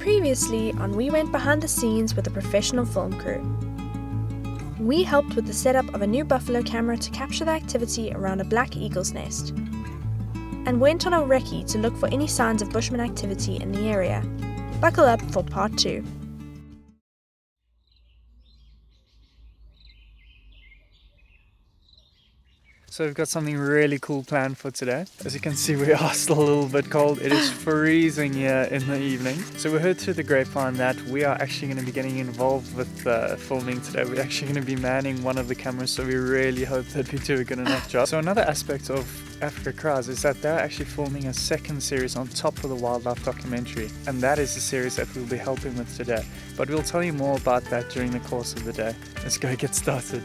Previously on We Went Behind the Scenes with a professional film crew. We helped with the setup of a new buffalo camera to capture the activity around a black eagle's nest, and went on a recce to look for any signs of bushman activity in the area. Buckle up for part 2. So we've got something really cool planned for today. As you can see, we are still a little bit cold. It is freezing here in the evening. So we heard through the grapevine that we are actually going to be getting involved with filming today. We're actually going to be manning one of the cameras, so we really hope that we do a good enough job. So another aspect of Africa Cries is that they're actually filming a second series on top of the wildlife documentary, and that is the series that we'll be helping with today. But we'll tell you more about that during the course of the day. Let's go get started.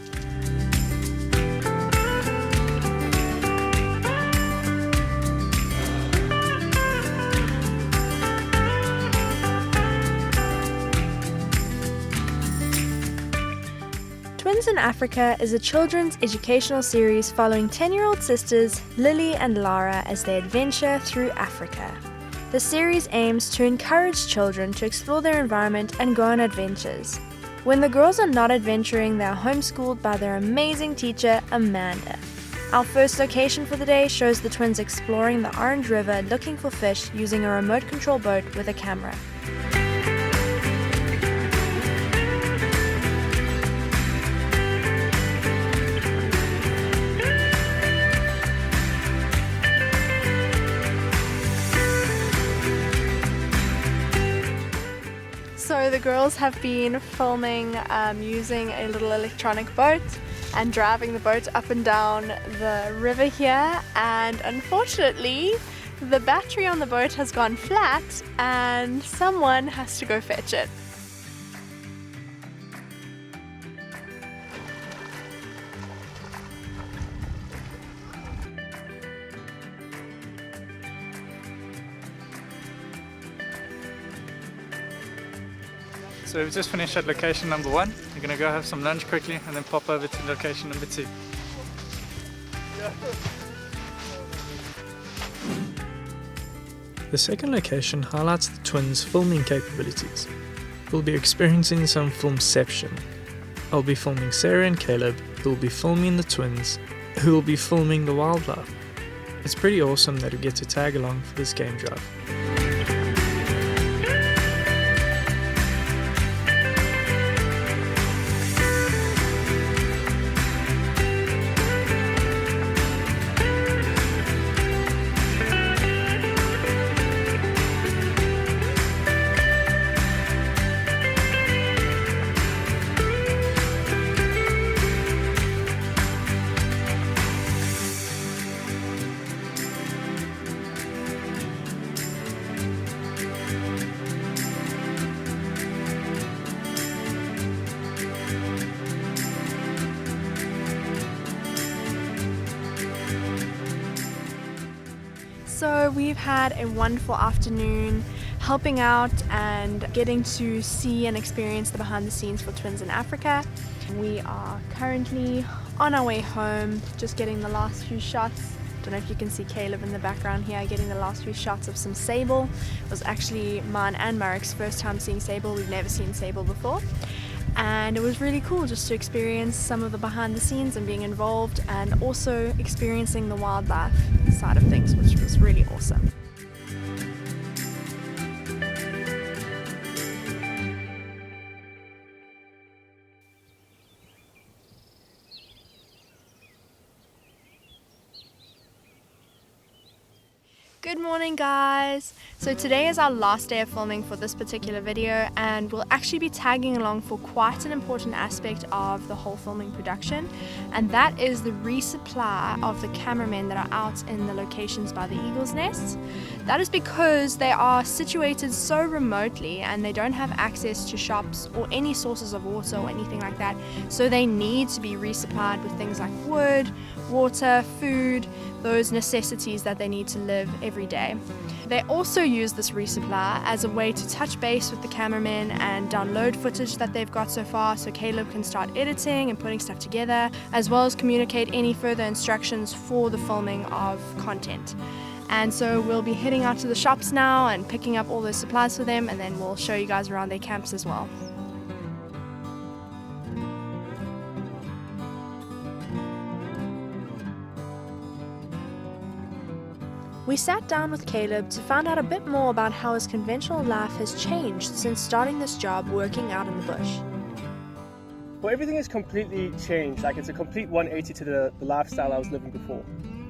Twins in Africa is a children's educational series following 10-year-old sisters Lily and Lara as they adventure through Africa. The series aims to encourage children to explore their environment and go on adventures. When the girls are not adventuring, they are homeschooled by their amazing teacher, Amanda. Our first location for the day shows the twins exploring the Orange River looking for fish using a remote control boat with a camera. So the girls have been filming using a little electronic boat and driving the boat up and down the river here, and unfortunately the battery on the boat has gone flat and someone has to go fetch it. So we've just finished at location number 1. We're going to go have some lunch quickly and then pop over to location number 2. The second location highlights the twins' filming capabilities. We'll be experiencing some filmception. I'll be filming Sarah and Caleb, who will be filming the twins, who will be filming the wildlife. It's pretty awesome that we get to tag along for this game drive. So we've had a wonderful afternoon helping out and getting to see and experience the behind the scenes for Twins in Africa. We are currently on our way home, just getting the last few shots. Don't know if you can see Caleb in the background here, getting the last few shots of some sable. It was actually mine and Marek's first time seeing sable. We've never seen sable before. And it was really cool just to experience some of the behind the scenes and being involved, and also experiencing the wildlife side of things, which was really awesome. Good morning, guys! So today is our last day of filming for this particular video, and we'll actually be tagging along for quite an important aspect of the whole filming production, and that is the resupply of the cameramen that are out in the locations by the eagle's nests. That is because they are situated so remotely and they don't have access to shops or any sources of water or anything like that, so they need to be resupplied with things like wood, water, food, those necessities that they need to live every day. They also use this resupply as a way to touch base with the cameramen and download footage that they've got so far, so Caleb can start editing and putting stuff together, as well as communicate any further instructions for the filming of content. And so we'll be heading out to the shops now and picking up all those supplies for them, and then we'll show you guys around their camps as well. We sat down with Caleb to find out a bit more about how his conventional life has changed since starting this job working out in the bush. Well, everything has completely changed. Like, it's a complete 180 to the lifestyle I was living before.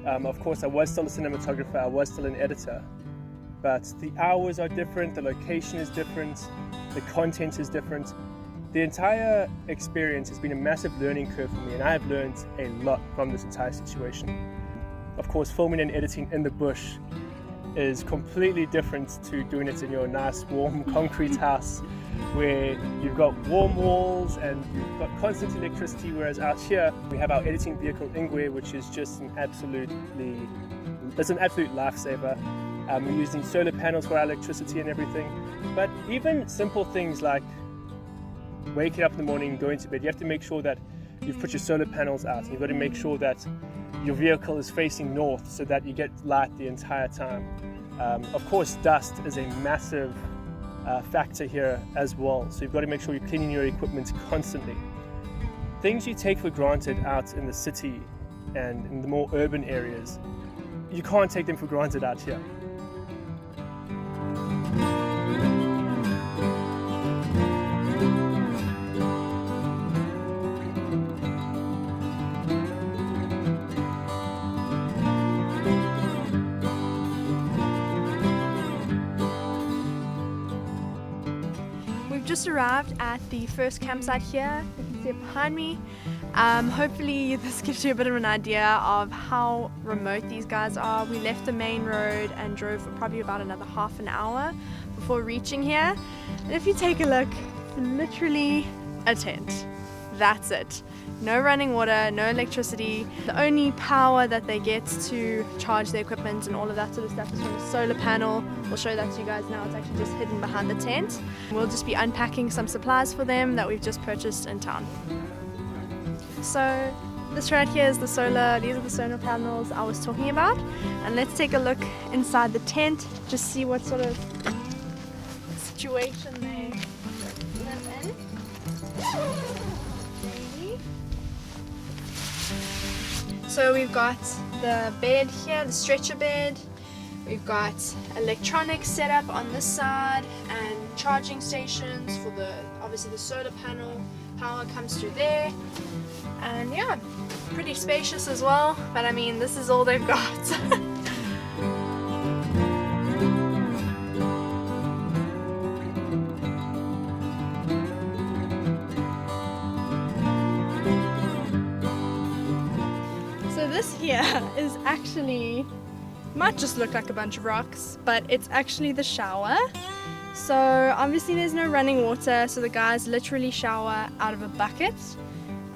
Of course, I was still a cinematographer, I was still an editor, but the hours are different, the location is different, the content is different. The entire experience has been a massive learning curve for me, and I have learned a lot from this entire situation. Of course, filming and editing in the bush is completely different to doing it in your nice, warm, concrete house where you've got warm walls and you've got constant electricity, whereas out here we have our editing vehicle Ingwe, which is just an absolute lifesaver. We're using solar panels for our electricity and everything. But even simple things like waking up in the morning, going to bed, you have to make sure that you've put your solar panels out, and you've got to make sure that your vehicle is facing north so that you get light the entire time. Of course, dust is a massive factor here as well, so you've got to make sure you're cleaning your equipment constantly. Things you take for granted out in the city and in the more urban areas, you can't take them for granted out here. Just arrived at the first campsite here. You can see it behind me. Hopefully this gives you a bit of an idea of how remote these guys are. We left the main road and drove for probably about another half an hour before reaching here. And if you take a look, it's literally a tent. That's it. No running water, no electricity. The only power that they get to charge their equipment and all of that sort of stuff is from a solar panel. We'll show that to you guys now. It's actually just hidden behind the tent. We'll just be unpacking some supplies for them that we've just purchased in town. So this right here is these are the solar panels I was talking about. And let's take a look inside the tent, just see what sort of situation they live in. So we've got the bed here, the stretcher bed. We've got electronics set up on this side and charging stations for obviously the solar panel. Power comes through there. And yeah, pretty spacious as well. But I mean, this is all they've got. This here is actually, might just look like a bunch of rocks, but it's actually the shower. So obviously there's no running water, so the guys literally shower out of a bucket,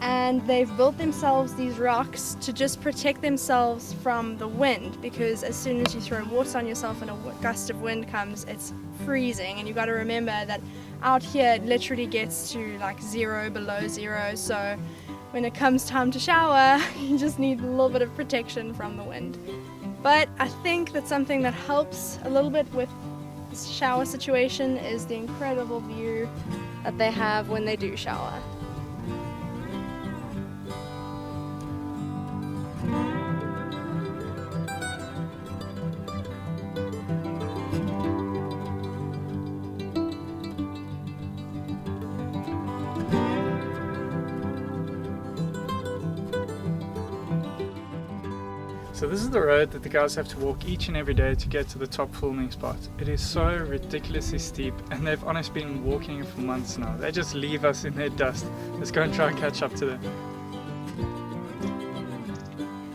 and they've built themselves these rocks to just protect themselves from the wind, because as soon as you throw water on yourself and a gust of wind comes, it's freezing. And you've got to remember that out here it literally gets to like below zero, so when it comes time to shower, you just need a little bit of protection from the wind. But I think that something that helps a little bit with this shower situation is the incredible view that they have when they do shower. So this is the road that the guys have to walk each and every day to get to the top filming spot. It is so ridiculously steep, and they've honestly been walking it for months now. They just leave us in their dust. Let's go and try and catch up to them.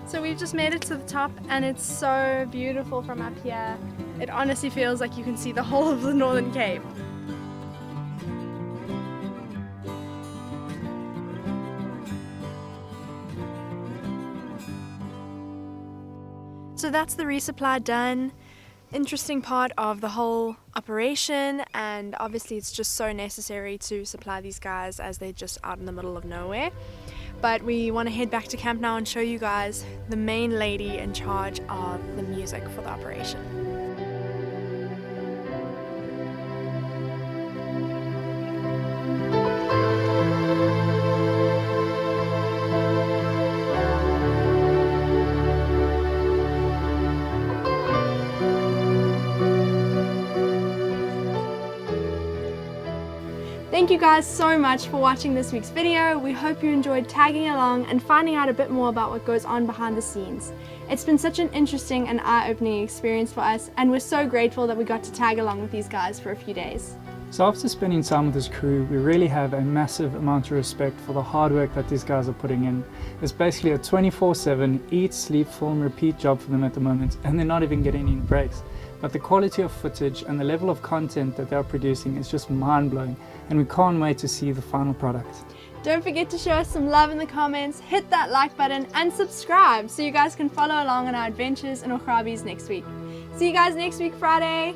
So we've just made it to the top, and it's so beautiful from up here. It honestly feels like you can see the whole of the Northern Cape. So that's the resupply done. Interesting part of the whole operation, and obviously it's just so necessary to supply these guys as they're just out in the middle of nowhere. but we want to head back to camp now and show you guys the main lady in charge of the music for the operation. Thank you guys so much for watching this week's video. We hope you enjoyed tagging along and finding out a bit more about what goes on behind the scenes. It's been such an interesting and eye-opening experience for us, and we're so grateful that we got to tag along with these guys for a few days. So after spending time with this crew, we really have a massive amount of respect for the hard work that these guys are putting in. It's basically a 24/7 eat, sleep, film, repeat job for them at the moment, and they're not even getting any breaks. But the quality of footage and the level of content that they're producing is just mind-blowing, and we can't wait to see the final product. Don't forget to show us some love in the comments, hit that like button and subscribe so you guys can follow along on our adventures in Ochrabies next week. See you guys next week Friday!